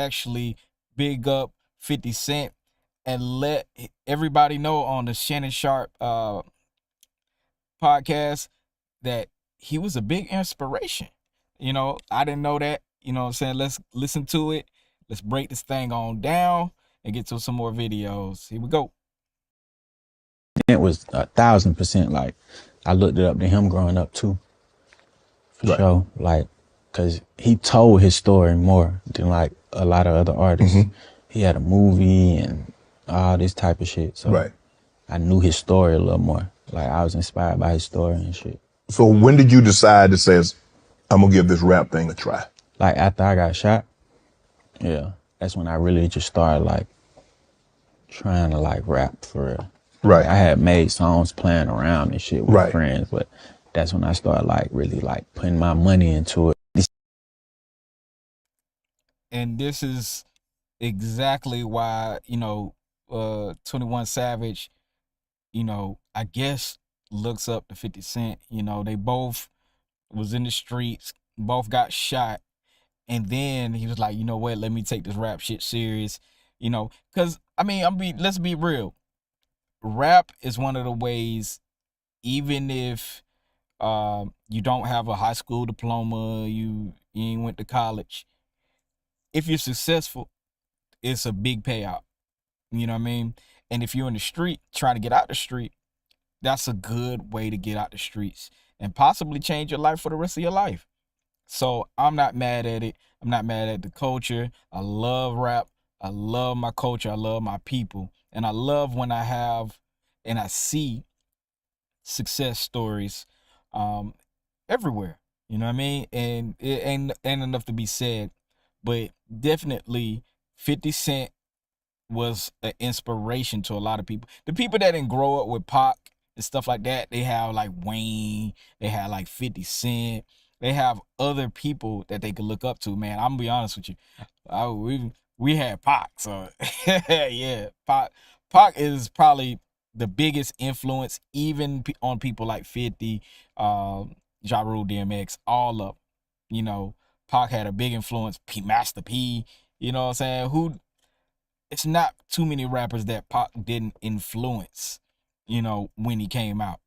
actually big up 50 Cent and let everybody know on the Shannon Sharp podcast that he was a big inspiration. I didn't know that. You know what I'm saying? Let's listen to it. Let's break this thing on down and get to some more videos. Here we go. It was 1,000% like I looked it up to him growing up too, for sure. Like, cause he told his story more than like a lot of other artists. He had a movie and all this type of shit. So I knew his story a little more. Like I was inspired by his story and shit. So when did you decide to say, I'm gonna give this rap thing a try? Like after I got shot, yeah, that's when I really just started like trying to like rap for real. Right. I had made songs playing around and shit with friends, but that's when I started like really like putting my money into it. And this is exactly why, 21 Savage, I guess looks up to 50 Cent. They both was in the streets, both got shot. And then he was like, you know what, let me take this rap shit serious. Cause let's be real. Rap is one of the ways, even if you don't have a high school diploma, you ain't went to college. If you're successful, it's a big payout. You know what I mean? And if you're in the street, trying to get out the street, that's a good way to get out the streets and possibly change your life for the rest of your life. So I'm not mad at it. I'm not mad at the culture. I love rap. I love my culture. I love my people. And I love when I have and I see success stories everywhere. You know what I mean? And it ain't enough to be said. But definitely 50 Cent was an inspiration to a lot of people. The people that didn't grow up with Pac and stuff like that, they have like Wayne, they have like 50 Cent, they have other people that they could look up to, man. I'm gonna be honest with you. We had Pac, so yeah, Pac is probably the biggest influence, even on people like 50, Ja Rule, DMX, all of them. Pac had a big influence. Master P, you know what I'm saying? It's not too many rappers that Pac didn't influence, when he came out.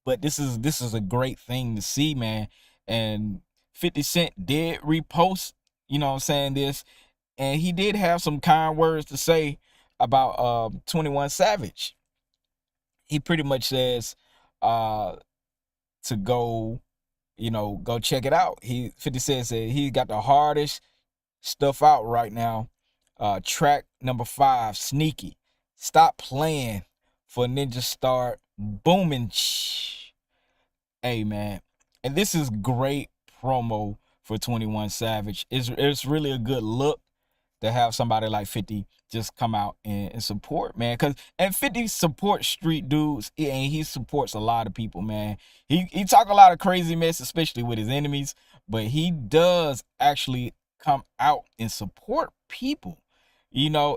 But this is a great thing to see, man. And 50 Cent did repost, this, and he did have some kind words to say about 21 Savage. He pretty much says to go check it out. 50 Cent said he got the hardest stuff out right now. Track number 5, Sneaky. Stop playing for Ninja Start booming. Hey, man. And this is great promo for 21 Savage. It's really a good look to have somebody like 50 just come out and support, man. And 50 supports street dudes, and he supports a lot of people, man. He talk a lot of crazy mess, especially with his enemies, but he does actually come out and support people, and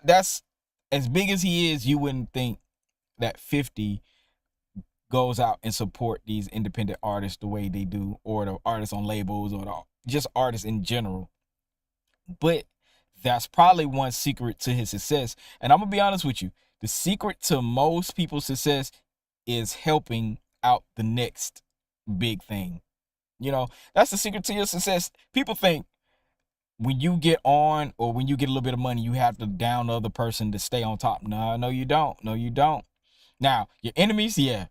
that's as big as he is. You wouldn't think that 50 goes out and support these independent artists the way they do, or the artists on labels, or just artists in general. But that's probably one secret to his success. And I'm gonna be honest with you, the secret to most people's success is helping out the next big thing. That's the secret to your success. People think when you get on, or when you get a little bit of money, you have to down the other person to stay on top. No, you don't. No, you don't. Now, your enemies, yeah,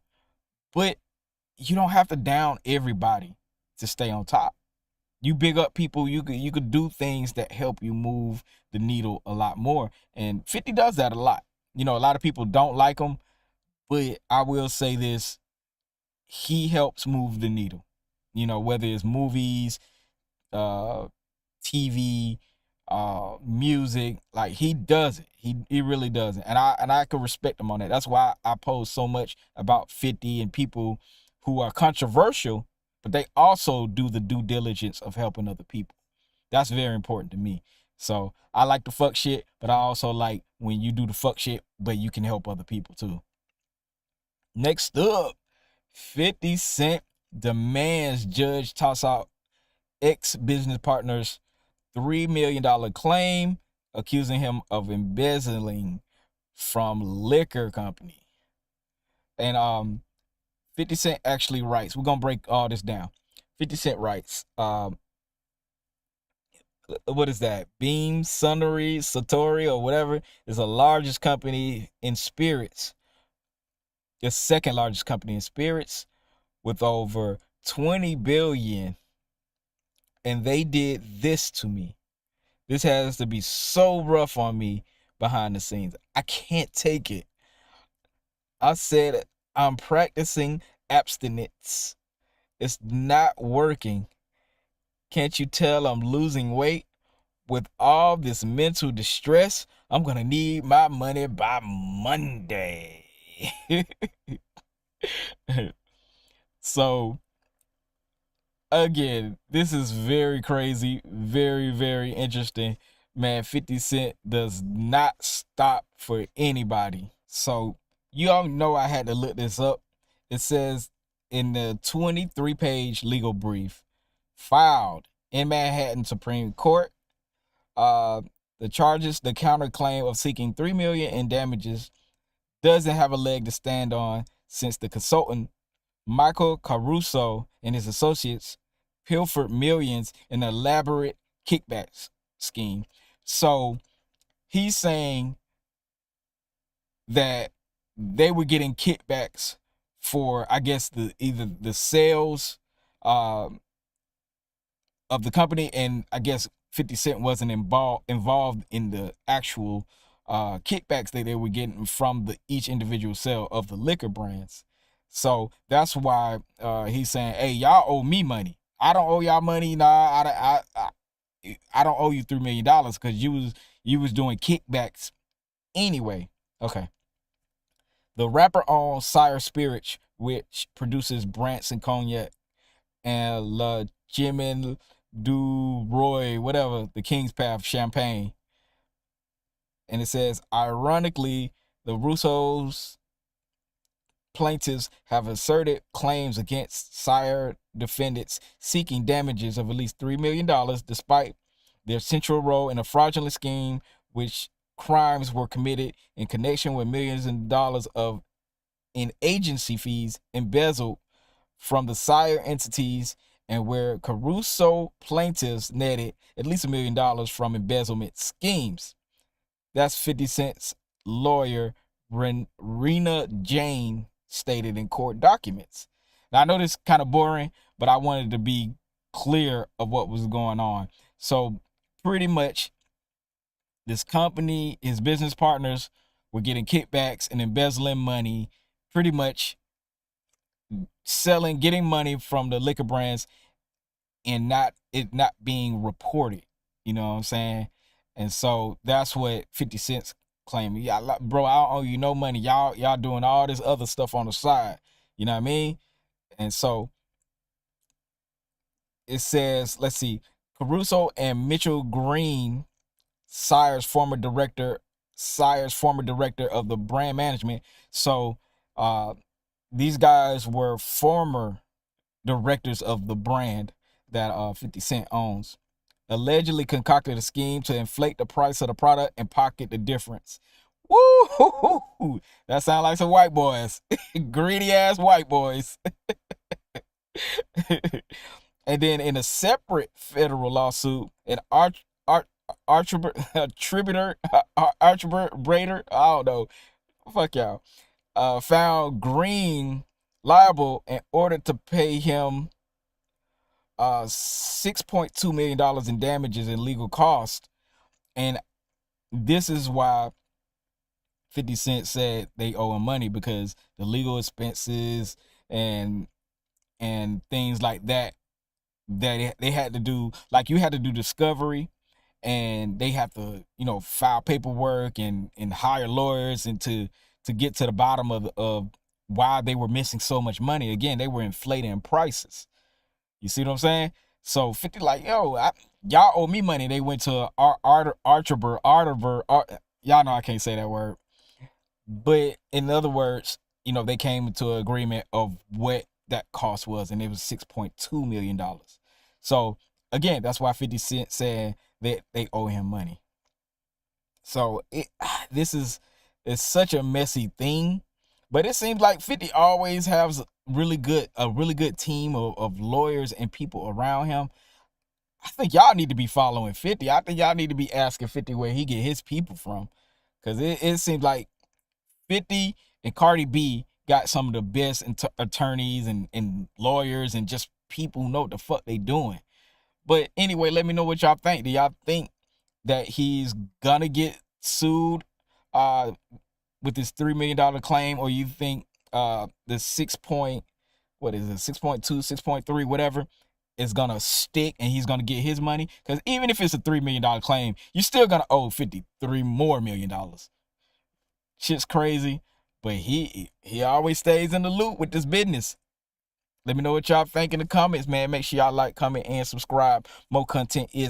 but you don't have to down everybody to stay on top. You big up people, you could do things that help you move the needle a lot more. And 50 does that a lot. A lot of people don't like him, but I will say this, he helps move the needle. Whether it's movies, TV, music, like he does it. He really does it. And I can respect him on that. That's why I post so much about 50 and people who are controversial, but they also do the due diligence of helping other people. That's very important to me. So I like the fuck shit, but I also like when you do the fuck shit, but you can help other people too. Next up, 50 Cent demands judge toss out ex-business partners $3 million claim, accusing him of embezzling from liquor company. And 50 Cent actually writes, we're gonna break all this down. 50 Cent writes, what is that? Beam Suntory, Satori, or whatever, is the largest company in spirits. The second largest company in spirits, with over 20 billion. And they did this to me. This has to be so rough on me behind the scenes. I can't take it. I said I'm practicing abstinence. It's not working. Can't you tell I'm losing weight? With all this mental distress, I'm gonna need my money by Monday. So, again, this is very crazy, very, very interesting. Man, 50 Cent does not stop for anybody. So, you all know I had to look this up. It says in the 23-page legal brief filed in Manhattan Supreme Court, the charges, the counterclaim of seeking $3 million in damages doesn't have a leg to stand on, since the consultant Michael Caruso and his associates pilfered millions in an elaborate kickback scheme. So he's saying that they were getting kickbacks for, I guess, either the sales of the company, and I guess 50 Cent wasn't involved in the actual kickbacks that they were getting from each individual sale of the liquor brands. So that's why he's saying, "Hey, y'all owe me money. I don't owe y'all money. Nah, I don't owe you $3 million because you was doing kickbacks anyway." Okay. The rapper owns Sire Spirits, which produces Branson Cognac and La Chemin du Roy, whatever, the King's Path champagne. And it says, ironically, the Russo's plaintiffs have asserted claims against Sire defendants seeking damages of at least $3 million, despite their central role in a fraudulent scheme, which crimes were committed in connection with millions of dollars in agency fees embezzled from the Sire entities, and where Caruso plaintiffs netted at least $1 million from embezzlement schemes. That's 50 Cent's lawyer, Rena Jane, stated in court documents. Now, I know this is kind of boring, but I wanted to be clear of what was going on. So pretty much this company, his business partners, were getting kickbacks and embezzling money, pretty much getting money from the liquor brands, and not being reported. You know what I'm saying? And so that's what 50 Cent's claiming. Yeah, bro, I don't owe you no money. Y'all doing all this other stuff on the side. You know what I mean? And so it says, let's see, Caruso and Mitchell Green, Sire's former director of the brand management. So these guys were former directors of the brand that 50 Cent owns, allegedly concocted a scheme to inflate the price of the product and pocket the difference. Woo! That sounds like some white boys. Greedy ass white boys. And then in a separate federal lawsuit, an arbitrator, I don't know, fuck y'all, found Green liable and ordered to pay him $6.2 million in damages and legal costs. And this is why 50 Cent said they owe him money, because the legal expenses and things like that they had to do, like you had to do discovery, and they have to, file paperwork and hire lawyers and to get to the bottom of why they were missing so much money. Again, they were inflating prices. You see what I'm saying? So 50 like, yo, y'all owe me money. They went to Archibald, y'all know I can't say that word. But in other words, they came to an agreement of what that cost was, and it was $6.2 million. So again, that's why 50 Cent said they owe him money. So it's such a messy thing, but it seems like 50 always has a really good team of lawyers and people around him. I think y'all need to be following 50. I think y'all need to be asking 50 where he get his people from, because it seems like 50 and Cardi B got some of the best attorneys and lawyers and just people who know what the fuck they doing. But anyway, let me know what y'all think. Do y'all think that he's gonna get sued with this $3 million claim, or you think the 6.2, 6.3, whatever, is gonna stick and he's gonna get his money? Because even if it's a $3 million claim, you're still gonna owe 53 more $1 million. Shit's crazy, but he always stays in the loop with this business. Let me know what y'all think in the comments, man. Make sure y'all like, comment, and subscribe. More content is